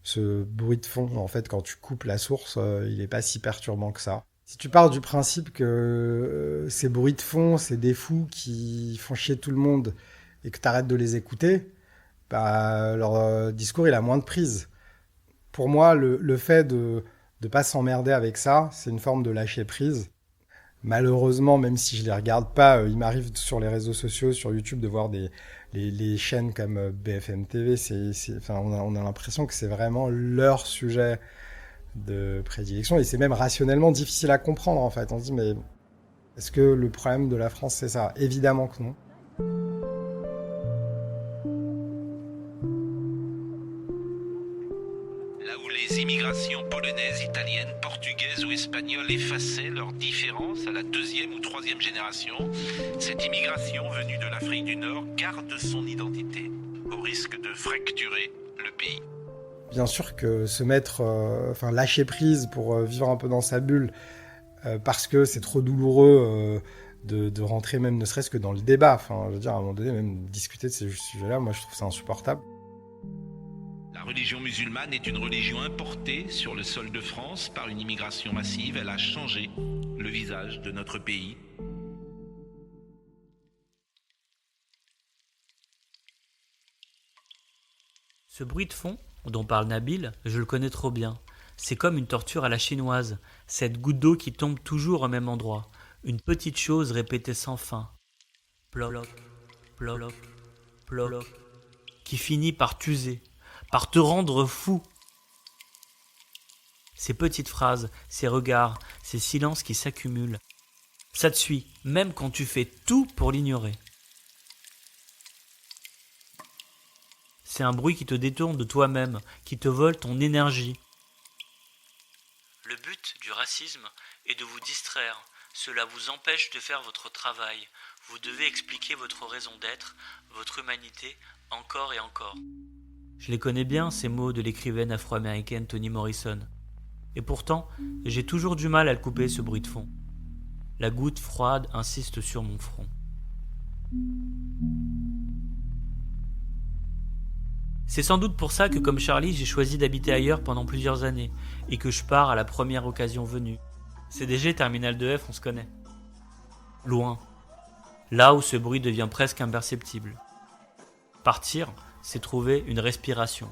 [SPEAKER 12] ce bruit de fond, en fait, quand tu coupes la source, il est pas si perturbant que ça. Si tu pars du principe que ces bruits de fond, c'est des fous qui font chier tout le monde et que t'arrêtes de les écouter, bah, leur discours, il a moins de prise. Pour moi, le fait de pas s'emmerder avec ça, c'est une forme de lâcher prise. Malheureusement, même si je les regarde pas, il m'arrive sur les réseaux sociaux, sur YouTube, de voir les chaînes comme BFM TV. Enfin, on a l'impression que c'est vraiment leur sujet de prédilection, et c'est même rationnellement difficile à comprendre, en fait. On se dit, mais est-ce que le problème de la France, c'est ça ? Évidemment que non.
[SPEAKER 13] Là où les immigrations polonaises, italiennes, portugaises ou espagnoles effaçaient leurs différences à la 2e ou 3e génération, cette immigration venue de l'Afrique du Nord garde son identité, au risque de fracturer le pays.
[SPEAKER 12] Bien sûr que se mettre, lâcher prise pour vivre un peu dans sa bulle, parce que c'est trop douloureux de rentrer même ne serait-ce que dans le débat. Enfin, je veux dire, à un moment donné, même discuter de ces sujets-là, moi je trouve ça insupportable.
[SPEAKER 13] La religion musulmane est une religion importée sur le sol de France par une immigration massive. Elle a changé le visage de notre pays.
[SPEAKER 4] Ce bruit de fond, dont parle Nabil, je le connais trop bien. C'est comme une torture à la chinoise, cette goutte d'eau qui tombe toujours au même endroit, une petite chose répétée sans fin. Ploc, ploc, ploc, qui finit par t'user, par te rendre fou. Ces petites phrases, ces regards, ces silences qui s'accumulent, ça te suit, même quand tu fais tout pour l'ignorer. C'est un bruit qui te détourne de toi-même, qui te vole ton énergie. Le but du racisme est de vous distraire. Cela vous empêche de faire votre travail. Vous devez expliquer votre raison d'être, votre humanité, encore et encore. Je les connais bien, ces mots de l'écrivaine afro-américaine Toni Morrison. Et pourtant, j'ai toujours du mal à le couper, ce bruit de fond. La goutte froide insiste sur mon front. C'est sans doute pour ça que, comme Charlie, j'ai choisi d'habiter ailleurs pendant plusieurs années et que je pars à la première occasion venue. CDG, Terminal 2F, on se connaît. Loin. Là où ce bruit devient presque imperceptible. Partir, c'est trouver une respiration.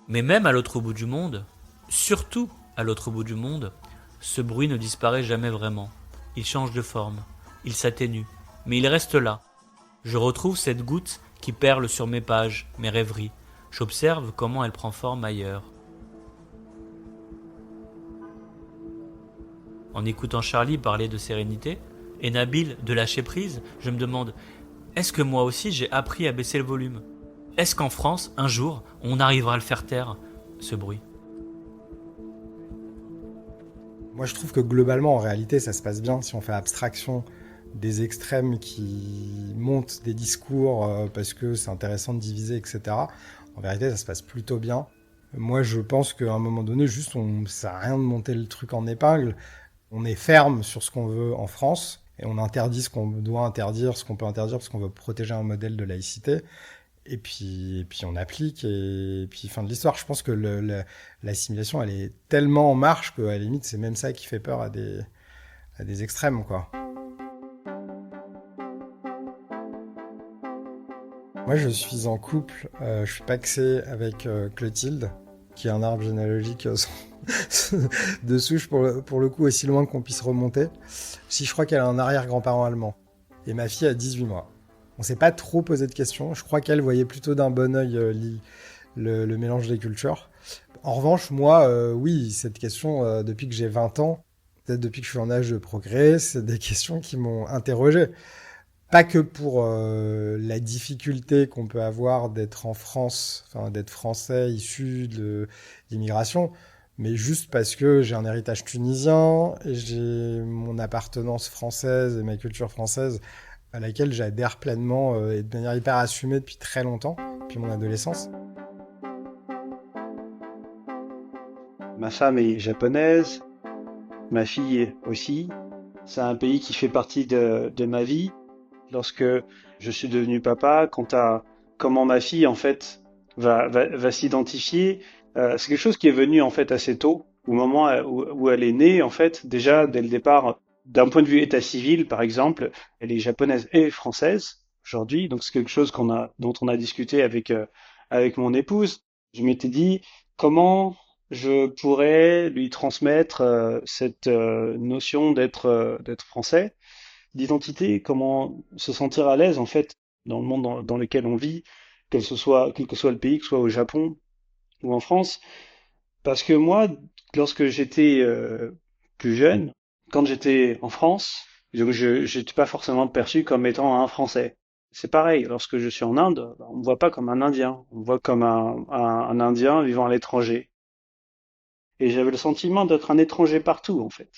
[SPEAKER 4] Mais même à l'autre bout du monde, surtout à l'autre bout du monde, ce bruit ne disparaît jamais vraiment. Il change de forme, il s'atténue, mais il reste là. Je retrouve cette goutte qui perle sur mes pages, mes rêveries. J'observe comment elle prend forme ailleurs. En écoutant Charlie parler de sérénité, et Nabil de lâcher prise, je me demande, est-ce que moi aussi j'ai appris à baisser le volume ? Est-ce qu'en France, un jour, on arrivera à le faire taire, ce bruit ?
[SPEAKER 12] Moi, je trouve que globalement, en réalité, ça se passe bien si on fait abstraction des extrêmes qui montent des discours parce que c'est intéressant de diviser, etc. En vérité, ça se passe plutôt bien. Moi, je pense qu'à un moment donné, juste, ça ne sert à rien de monter le truc en épingle. On est ferme sur ce qu'on veut en France et on interdit ce qu'on doit interdire, ce qu'on peut interdire parce qu'on veut protéger un modèle de laïcité. Et puis on applique et puis fin de l'histoire. Je pense que l'assimilation, elle est tellement en marche qu'à la limite, c'est même ça qui fait peur à des extrêmes, quoi. Moi, je suis en couple, je suis pacsé avec Clotilde, qui est un arbre généalogique de souche, pour le coup, aussi loin qu'on puisse remonter. Si je crois qu'elle a un arrière-grand-parent allemand. Et ma fille a 18 mois. On s'est pas trop posé de questions. Je crois qu'elle voyait plutôt d'un bon œil le mélange des cultures. En revanche, moi, oui, cette question, depuis que j'ai 20 ans, peut-être depuis que je suis en âge de progrès, c'est des questions qui m'ont interrogé. Pas que pour la difficulté qu'on peut avoir d'être en France, enfin d'être français issu de l'immigration, mais juste parce que j'ai un héritage tunisien, j'ai mon appartenance française et ma culture française à laquelle j'adhère pleinement et de manière hyper assumée depuis très longtemps, depuis mon adolescence.
[SPEAKER 11] Ma femme est japonaise, ma fille aussi. C'est un pays qui fait partie de ma vie. Lorsque je suis devenu papa, quant à comment ma fille en fait va s'identifier, c'est quelque chose qui est venu en fait assez tôt, au moment où elle est née en fait. Déjà dès le départ, d'un point de vue état civil par exemple, elle est japonaise et française aujourd'hui, donc c'est quelque chose dont on a discuté avec mon épouse. Je m'étais dit comment je pourrais lui transmettre cette notion d'être français, d'identité, comment se sentir à l'aise en fait dans le monde dans lequel on vit, quel que soit le pays, que ce soit au Japon ou en France. Parce que moi, lorsque j'étais plus jeune, quand j'étais en France, je n'étais pas forcément perçu comme étant un Français. C'est pareil, lorsque je suis en Inde, on me voit pas comme un Indien, on me voit comme un Indien vivant à l'étranger. Et j'avais le sentiment d'être un étranger partout en fait.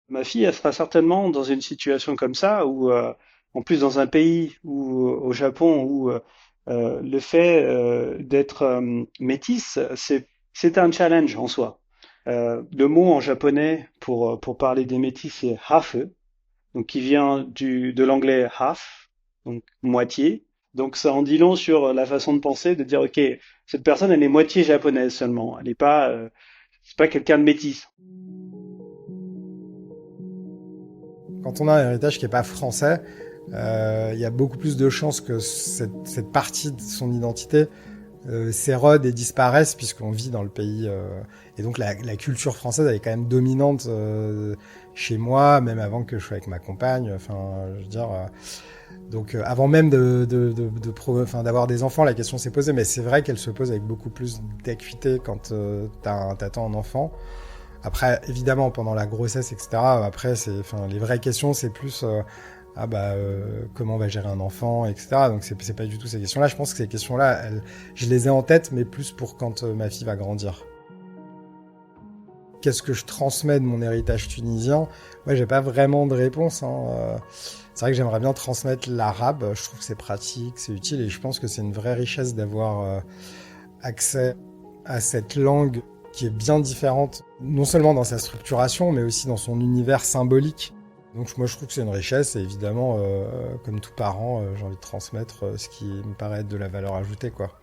[SPEAKER 11] Ma fille, elle sera certainement dans une situation comme ça, où, en plus dans un pays où, au Japon, où le fait d'être métisse, c'est un challenge en soi. Le mot en japonais pour parler des métis, c'est hafu, donc qui vient de l'anglais half, donc moitié. Donc ça en dit long sur la façon de penser, de dire ok, cette personne elle est moitié japonaise seulement, elle n'est pas, c'est pas quelqu'un de métis.
[SPEAKER 12] Quand on a un héritage qui n'est pas français, il y a beaucoup plus de chances que cette partie de son identité s'érodent et disparaissent puisqu'on vit dans le pays. Et donc la culture française elle est quand même dominante chez moi, même avant que je sois avec ma compagne. Enfin, je veux dire. Donc avant même d'avoir des enfants, la question s'est posée, mais c'est vrai qu'elle se pose avec beaucoup plus d'acuité quand t'attends un enfant. Après, évidemment, pendant la grossesse, etc. Après, les vraies questions, c'est plus comment on va gérer un enfant, etc. Donc c'est pas du tout ces questions-là. Je pense que ces questions-là, je les ai en tête, mais plus pour quand ma fille va grandir. Qu'est-ce que je transmets de mon héritage tunisien ? Ouais, j'ai pas vraiment de réponse. C'est vrai que j'aimerais bien transmettre l'arabe. Je trouve que c'est pratique, c'est utile, et je pense que c'est une vraie richesse d'avoir accès à cette langue qui est bien différente, non seulement dans sa structuration, mais aussi dans son univers symbolique. Donc moi je trouve que c'est une richesse, et évidemment, comme tout parent, j'ai envie de transmettre ce qui me paraît être de la valeur ajoutée, quoi.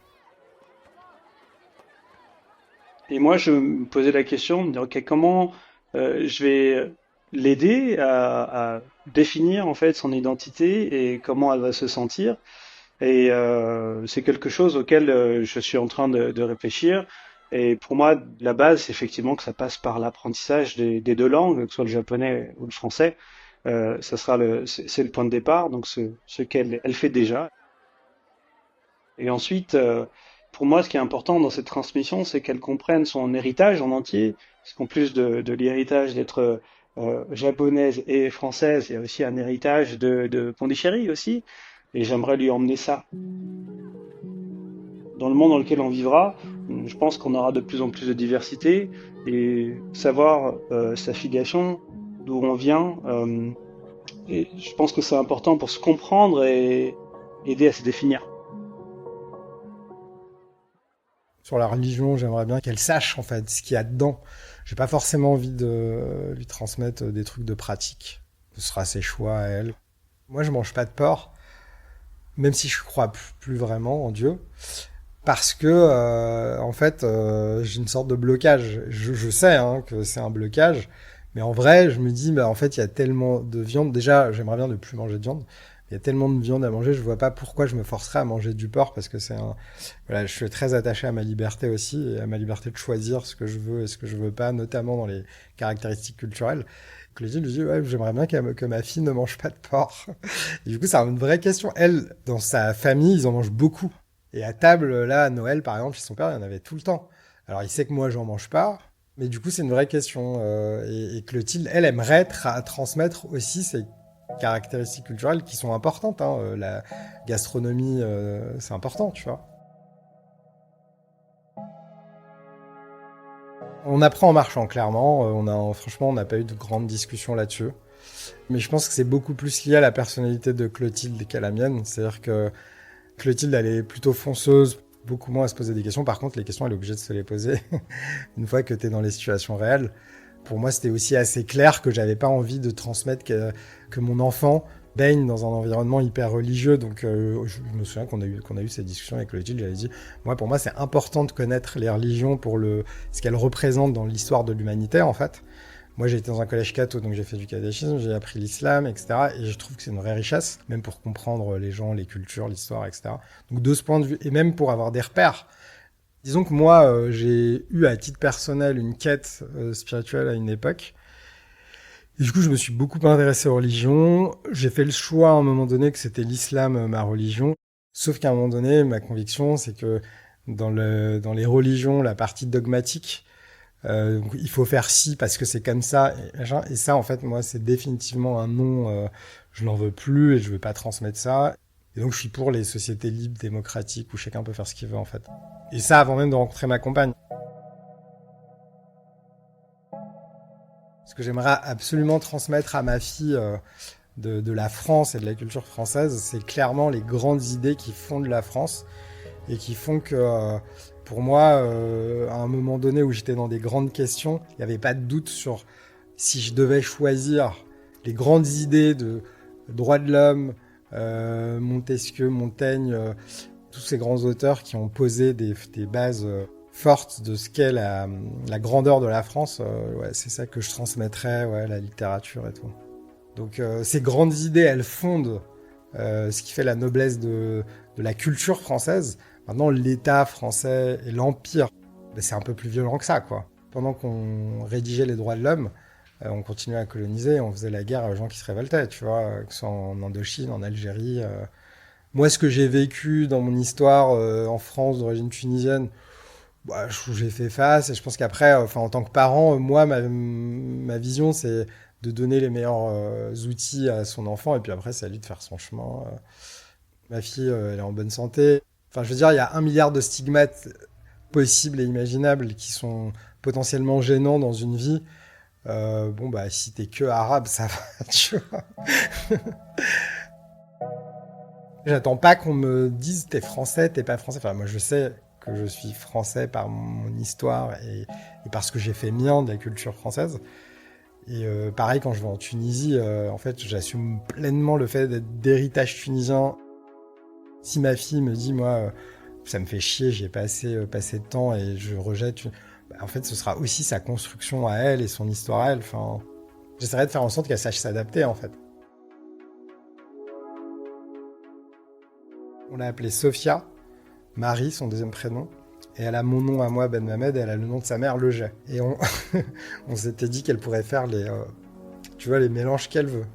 [SPEAKER 11] Et moi, je me posais la question de dire, ok, comment je vais l'aider à définir en fait son identité et comment elle va se sentir. Et c'est quelque chose auquel je suis en train de réfléchir. Et pour moi, la base, c'est effectivement que ça passe par l'apprentissage des deux langues, que ce soit le japonais ou le français. C'est le point de départ, donc ce qu'elle fait déjà. Et ensuite, pour moi, ce qui est important dans cette transmission, c'est qu'elle comprenne son héritage en entier. Parce qu'en plus de l'héritage d'être japonaise et française, il y a aussi un héritage de Pondichéry aussi. Et j'aimerais lui emmener ça. Dans le monde dans lequel on vivra, je pense qu'on aura de plus en plus de diversité, et savoir sa filiation, d'où on vient, et je pense que c'est important pour se comprendre et aider à se définir.
[SPEAKER 12] Sur la religion, j'aimerais bien qu'elle sache en fait ce qu'il y a dedans. J'ai pas forcément envie de lui transmettre des trucs de pratique. Ce sera ses choix à elle. Moi, je mange pas de porc, même si je crois plus vraiment en Dieu, parce que en fait, j'ai une sorte de blocage. Je sais que c'est un blocage, mais en vrai, je me dis, en fait, il y a tellement de viande. Déjà, j'aimerais bien ne plus manger de viande. Il y a tellement de viande à manger, je vois pas pourquoi je me forcerais à manger du porc, parce que voilà, je suis très attaché à ma liberté aussi, et à ma liberté de choisir ce que je veux et ce que je veux pas, notamment dans les caractéristiques culturelles. Clotilde lui dit, ouais, j'aimerais bien que ma fille ne mange pas de porc. Et du coup, c'est une vraie question. Elle, dans sa famille, ils en mangent beaucoup. Et à table, là, à Noël, par exemple, chez son père, il y en avait tout le temps. Alors, il sait que moi, j'en mange pas, mais du coup, c'est une vraie question. Et Clotilde, elle aimerait transmettre aussi ces caractéristiques culturelles qui sont importantes. La gastronomie, c'est important, tu vois. On apprend en marchant, clairement. Franchement, on n'a pas eu de grande discussion là-dessus. Mais je pense que c'est beaucoup plus lié à la personnalité de Clotilde qu'à la mienne. C'est-à-dire que Clotilde, elle est plutôt fonceuse, beaucoup moins à se poser des questions. Par contre, les questions, elle est obligée de se les poser une fois que tu es dans les situations réelles. Pour moi, c'était aussi assez clair que j'avais pas envie de transmettre que mon enfant baigne dans un environnement hyper religieux. Donc, je me souviens qu'on a eu cette discussion avec Clotilde. J'avais dit, pour moi, c'est important de connaître les religions pour ce qu'elles représentent dans l'histoire de l'humanité, en fait. Moi, j'ai été dans un collège catho, donc j'ai fait du catéchisme, j'ai appris l'islam, etc. Et je trouve que c'est une vraie richesse, même pour comprendre les gens, les cultures, l'histoire, etc. Donc, de ce point de vue, et même pour avoir des repères. Disons que moi, j'ai eu à titre personnel une quête spirituelle à une époque. Et du coup, je me suis beaucoup intéressé aux religions. J'ai fait le choix à un moment donné que c'était l'islam, ma religion. Sauf qu'à un moment donné, ma conviction, c'est que dans les religions, la partie dogmatique, il faut faire ci parce que c'est comme ça. Et ça, en fait, moi, c'est définitivement un non. Je n'en veux plus et je veux pas transmettre ça. Et donc, je suis pour les sociétés libres, démocratiques, où chacun peut faire ce qu'il veut, en fait. Et ça, avant même de rencontrer ma compagne. Ce que j'aimerais absolument transmettre à ma fille de la France et de la culture française, c'est clairement les grandes idées qui fondent la France et qui font que, pour moi, à un moment donné où j'étais dans des grandes questions, il n'y avait pas de doute sur si je devais choisir les grandes idées de droits de l'homme, Montesquieu, Montaigne, tous ces grands auteurs qui ont posé des bases fortes de ce qu'est la grandeur de la France. C'est ça que je transmettrais, la littérature et tout. Donc ces grandes idées, elles fondent ce qui fait la noblesse de la culture française. Maintenant, l'État français et l'Empire, c'est un peu plus violent que ça, quoi. Pendant qu'on rédigeait les droits de l'homme, on continuait à coloniser, on faisait la guerre aux gens qui se révoltaient, tu vois, que ce soit en Indochine, en Algérie. Moi, ce que j'ai vécu dans mon histoire en France d'origine tunisienne, j'ai fait face, et je pense qu'après, en tant que parent, moi, ma vision, c'est de donner les meilleurs outils à son enfant, et puis après, c'est à lui de faire son chemin. Ma fille, elle est en bonne santé. Enfin, je veux dire, il y a 1 milliard de stigmates possibles et imaginables qui sont potentiellement gênants dans une vie. Si t'es que arabe, ça va, tu vois. J'attends pas qu'on me dise t'es français, t'es pas français. Enfin, moi, je sais que je suis français par mon histoire et parce que j'ai fait mien de la culture française. Et pareil, quand je vais en Tunisie, en fait, j'assume pleinement le fait d'être d'héritage tunisien. Si ma fille me dit, moi, ça me fait chier, j'y ai pas assez passé de temps et je rejette, en fait, ce sera aussi sa construction à elle et son histoire à elle. Enfin, j'essaierai de faire en sorte qu'elle sache s'adapter, en fait. On l'a appelée Sophia, Marie, son deuxième prénom. Et elle a mon nom à moi, Ben Mamed, et elle a le nom de sa mère, Leget. Et on s'était dit qu'elle pourrait faire les mélanges qu'elle veut.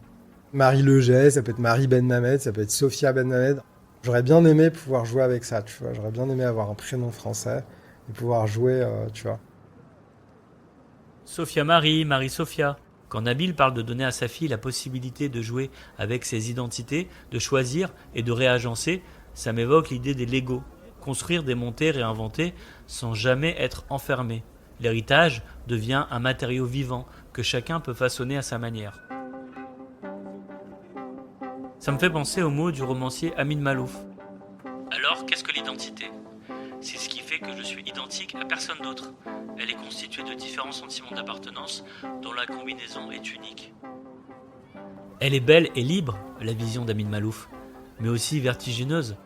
[SPEAKER 12] Marie Leget, ça peut être Marie Ben Mamed, ça peut être Sophia Ben Mamed. J'aurais bien aimé pouvoir jouer avec ça, tu vois. J'aurais bien aimé avoir un prénom français et pouvoir jouer, tu vois.
[SPEAKER 4] Sophia Marie, Marie Sophia. Quand Nabil parle de donner à sa fille la possibilité de jouer avec ses identités, de choisir et de réagencer, ça m'évoque l'idée des Lego. Construire, démonter, réinventer sans jamais être enfermé. L'héritage devient un matériau vivant que chacun peut façonner à sa manière. Ça me fait penser aux mots du romancier Amin Maalouf. Alors, qu'est-ce que l'identité ? C'est ce qui fait que je suis identique à personne d'autre. Elle est constituée de différents sentiments d'appartenance dont la combinaison est unique. Elle est belle et libre, la vision d'Amin Maalouf, mais aussi vertigineuse.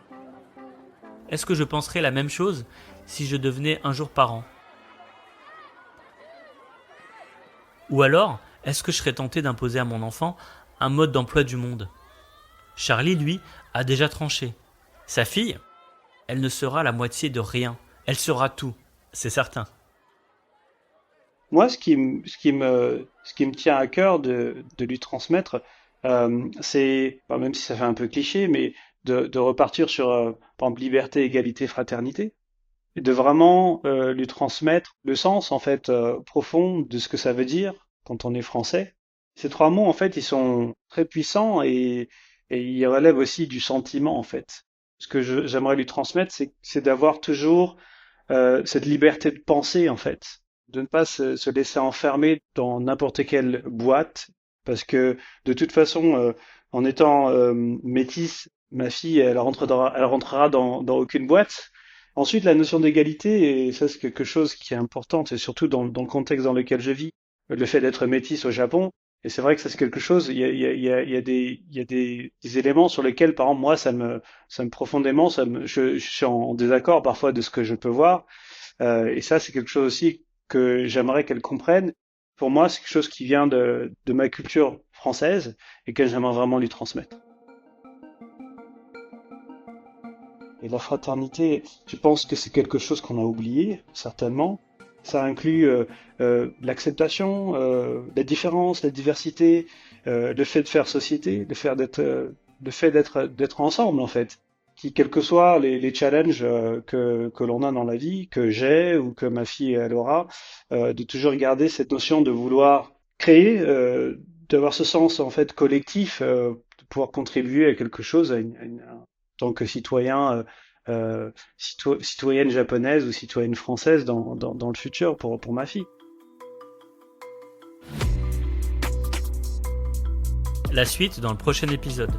[SPEAKER 4] Est-ce que je penserais la même chose si je devenais un jour parent ? Ou alors, est-ce que je serais tenté d'imposer à mon enfant un mode d'emploi du monde ? Charlie, lui, a déjà tranché. Sa fille, elle ne sera la moitié de rien. Elle sera tout, c'est certain.
[SPEAKER 11] Moi, ce qui me tient à cœur de lui transmettre, c'est, même si ça fait un peu cliché, mais de repartir sur, par exemple, liberté, égalité, fraternité, et de vraiment lui transmettre le sens, en fait, profond de ce que ça veut dire quand on est français. Ces 3 mots, en fait, ils sont très puissants et ils relèvent aussi du sentiment, en fait. Ce que j'aimerais lui transmettre, c'est d'avoir toujours cette liberté de penser, en fait, de ne pas se laisser enfermer dans n'importe quelle boîte, parce que de toute façon, en étant métisse, ma fille, elle rentrera dans aucune boîte. Ensuite, la notion d'égalité, et ça c'est quelque chose qui est important, et surtout dans le contexte dans lequel je vis, le fait d'être métisse au Japon, et c'est vrai que ça c'est quelque chose, il y a des éléments sur lesquels, par exemple, moi, ça me profondément, je suis en désaccord parfois de ce que je peux voir, et ça c'est quelque chose aussi que j'aimerais qu'elle comprenne. Pour moi, c'est quelque chose qui vient de ma culture française et que j'aimerais vraiment lui transmettre. Et la fraternité, je pense que c'est quelque chose qu'on a oublié, certainement. Ça inclut l'acceptation, la différence, la diversité, le fait de faire société, le fait d'être ensemble, en fait. Qui, quels que soient les challenges que l'on a dans la vie, que j'ai ou que ma fille elle aura, de toujours garder cette notion de vouloir créer, d'avoir ce sens en fait collectif, de pouvoir contribuer à quelque chose, en tant que citoyen, citoyenne japonaise ou citoyenne française dans le futur pour ma fille.
[SPEAKER 4] La suite dans le prochain épisode.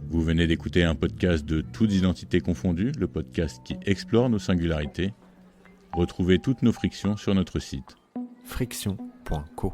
[SPEAKER 1] Vous venez d'écouter un podcast de Toutes identités confondues, le podcast qui explore nos singularités. Retrouvez toutes nos frictions sur notre site.
[SPEAKER 14] friction.co